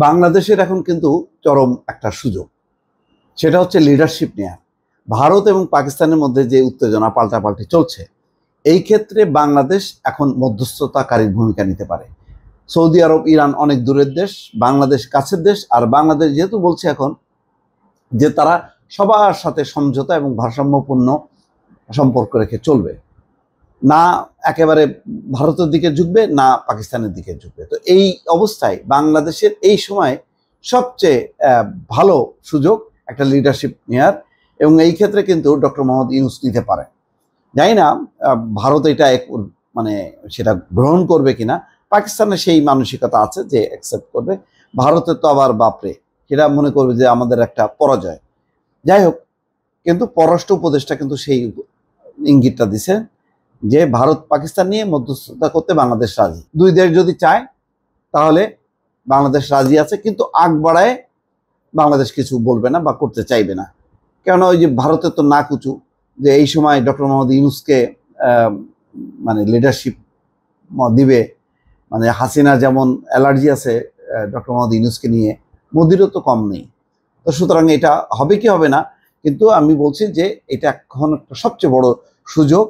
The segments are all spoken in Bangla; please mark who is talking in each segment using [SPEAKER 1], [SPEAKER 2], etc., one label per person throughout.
[SPEAKER 1] বাংলাদেশের এখন কিন্তু চরম একটা সুযোগ, সেটা হচ্ছে লিডারশিপ নেওয়া। ভারত এবং পাকিস্তানের মধ্যে যে উত্তেজনা পাল্টাপাল্টি চলছে, এই ক্ষেত্রে বাংলাদেশ এখন মধ্যস্থতাকারীর ভূমিকা নিতে পারে। সৌদি আরব, ইরান অনেক দূরের দেশ, বাংলাদেশ কাছের দেশ। আর বাংলাদেশ যেহেতু বলছে এখন যে তারা সবার সাথে সমঝোতা এবং ভারসাম্যপূর্ণ সম্পর্ক রেখে চলবে, না একেবারে ভারতের দিকে ঝুঁকবে, না পাকিস্তানের দিকে ঝুঁকবে। তো এই অবস্থায় বাংলাদেশের এই সময় সবচেয়ে ভালো সুযোগ একটা লিডারশিপ নেওয়ার, এবং এই ক্ষেত্রে কিন্তু ডক্টর মোহাম্মদ ইউনূস নিতে পারে। জানি না ভারত এটা মানে সেটা গ্রহণ করবে কিনা। পাকিস্তানের সেই মানসিকতা আছে যে অ্যাকসেপ্ট করবে, ভারতের তো আবার বাপরে, সেটা মনে করবে যে আমাদের একটা পরাজয়। যাই হোক, কিন্তু পররাষ্ট্র উপদেষ্টা কিন্তু সেই ইঙ্গিতটা দিছে যে ভারত পাকিস্তান নিয়ে মধ্যস্থতা করতে বাংলাদেশ রাজি। দুই দেশ যদি চায় তাহলে বাংলাদেশ রাজি আছে, কিন্তু আগ বাড়ায় বাংলাদেশ কিছু বলবে না বা করতে চাইবে না। কেননা ওই যে ভারতের তো নাক উঁচু যে এই সময় ডক্টর মোহাম্মদ ইউনূসকে মানে লিডারশিপ দিবে। মানে হাসিনা যেমন অ্যালার্জি আছে ডক্টর মোহাম্মদ ইউনূসকে নিয়ে, মোদিরও তো কম নেই। তো সুতরাং এটা হবে কি হবে না, কিন্তু আমি বলছি যে এটা এখন একটা সবচেয়ে বড় সুযোগ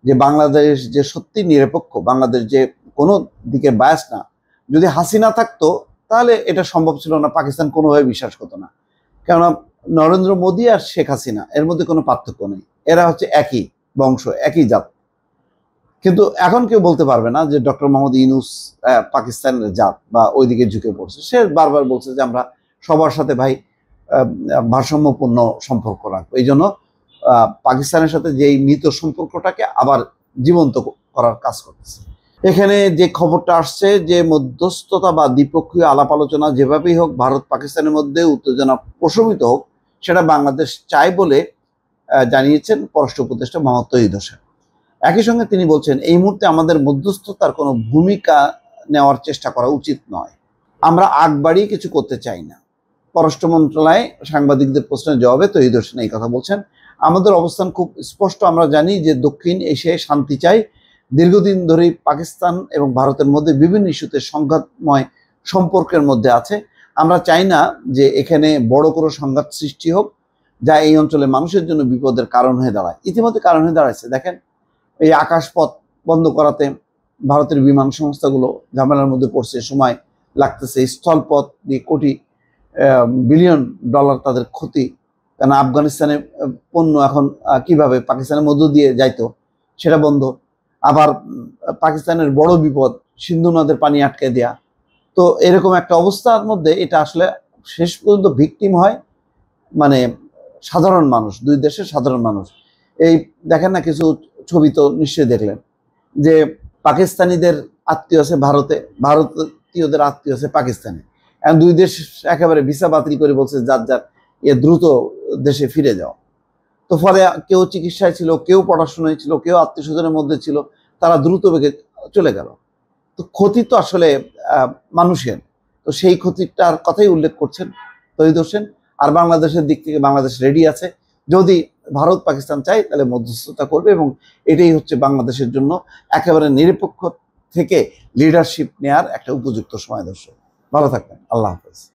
[SPEAKER 1] যে বাংলাদেশ যে সত্যি নিরপেক্ষ, বাংলাদেশ যে কোনো দিকে বায়াস না। যদি হাসিনা থাকতো তাহলে এটা সম্ভব ছিল না, পাকিস্তান কোনোভাবে বিশ্বাস করতো না। কেননা নরেন্দ্র মোদী আর শেখ হাসিনা এর মধ্যে কোনো পার্থক্য নেই, এরা হচ্ছে একই বংশ, একই জাত। কিন্তু এখন কেউ বলতে পারবে না যে ডক্টর মোহাম্মদ ইউনূস পাকিস্তানের জাত বা ওইদিকে ঝুঁকে পড়ছে। সে বারবার বলছে যে আমরা সবার সাথে ভাই ভারসাম্যপূর্ণ সম্পর্ক রাখবো। এই জন্য পাকিস্তানের সাথে যে মৃত সম্পর্কটাকে আবার জীবন্ত করার কাজ করতেছে। এখানে যে খবরটা আসছে যে মধ্যস্থতা বা দ্বিপক্ষীয় আলাপ আলোচনা যেভাবেই হোক ভারত পাকিস্তানের মধ্যে উত্তেজনা প্রশমিত হোক, সেটা বাংলাদেশ চায় বলে জানিয়েছেন পররাষ্ট্র উপদেষ্টা মোহাম্মদ তৌহিদ হোসেন। একই সঙ্গে তিনি বলছেন এই মুহূর্তে আমাদের মধ্যস্থতার কোনো ভূমিকা নেওয়ার চেষ্টা করা উচিত নয়, আমরা আগ বাড়িয়ে কিছু করতে চাই না। পররাষ্ট্র মন্ত্রণালয়ে সাংবাদিকদের প্রশ্নের জবাবে তৌহিদ হোসেন এই কথা বলছেন। আমাদের অবস্থান খুব স্পষ্ট, আমরা জানি যে দক্ষিণ এশিয়ায় শান্তি চাই। দীর্ঘদিন ধরেই পাকিস্তান এবং ভারতের মধ্যে বিভিন্ন ইস্যুতে সংঘাতময় সম্পর্কের মধ্যে আছে। আমরা চাই না যে এখানে বড় কোনো সংঘাত সৃষ্টি হোক যা এই অঞ্চলে মানুষের জন্য বিপদের কারণ হয়ে দাঁড়ায়। ইতিমধ্যে কারণ হয়ে দাঁড়াচ্ছে, দেখেন এই আকাশপথ বন্ধ করাতে ভারতের বিমান সংস্থাগুলো ঝামেলার মধ্যে পড়ছে, সময় লাগতেছে। স্থলপথ দিয়ে কোটি বিলিয়ন ডলার তাদের ক্ষতি, কেন আফগানিস্তানে পণ্য এখন কিভাবে পাকিস্তানের মধ্য দিয়ে যাইতো সেটা বন্ধ। আবার পাকিস্তানের বড় বিপদ সিন্ধু নদের পানি আটকে দেয়া। তো এরকম একটা অবস্থার মধ্যে এটা আসলে শেষ পর্যন্ত ভিকটিম হয় মানে সাধারণ মানুষ, দুই দেশের সাধারণ মানুষ। এই দেখেন না, কিছু ছবি তো নিশ্চয়ই দেখলেন যে পাকিস্তানিদের আত্মীয় আছে ভারতে, ভারতীয়দের আত্মীয় আছে পাকিস্তানে। এখন দুই দেশ একেবারে ভিসা বাতিল করে বলছে যার যার দ্রুত দেশে ফিরে যাও। তো ফলে কেউ চিকিৎসায় ছিল, কেউ পড়াশোনায় ছিল, কেউ আত্মীয় স্বজনের মধ্যে ছিল, তারা দ্রুত বেগে চলে গেল। তো ক্ষতি তো আসলে মানুষের, তো সেই ক্ষতিটার কথাই উল্লেখ করছেন তৌহিদ হোসেন। আর বাংলাদেশের দিক থেকে বাংলাদেশ রেডি আছে, যদি ভারত পাকিস্তান চায় তাহলে মধ্যস্থতা করবে, এবং এটাই হচ্ছে বাংলাদেশের জন্য একেবারে নিরপেক্ষ থেকে লিডারশিপ নেওয়ার একটা উপযুক্ত সময়। দর্শক ভালো থাকবেন, আল্লাহ হাফেজ।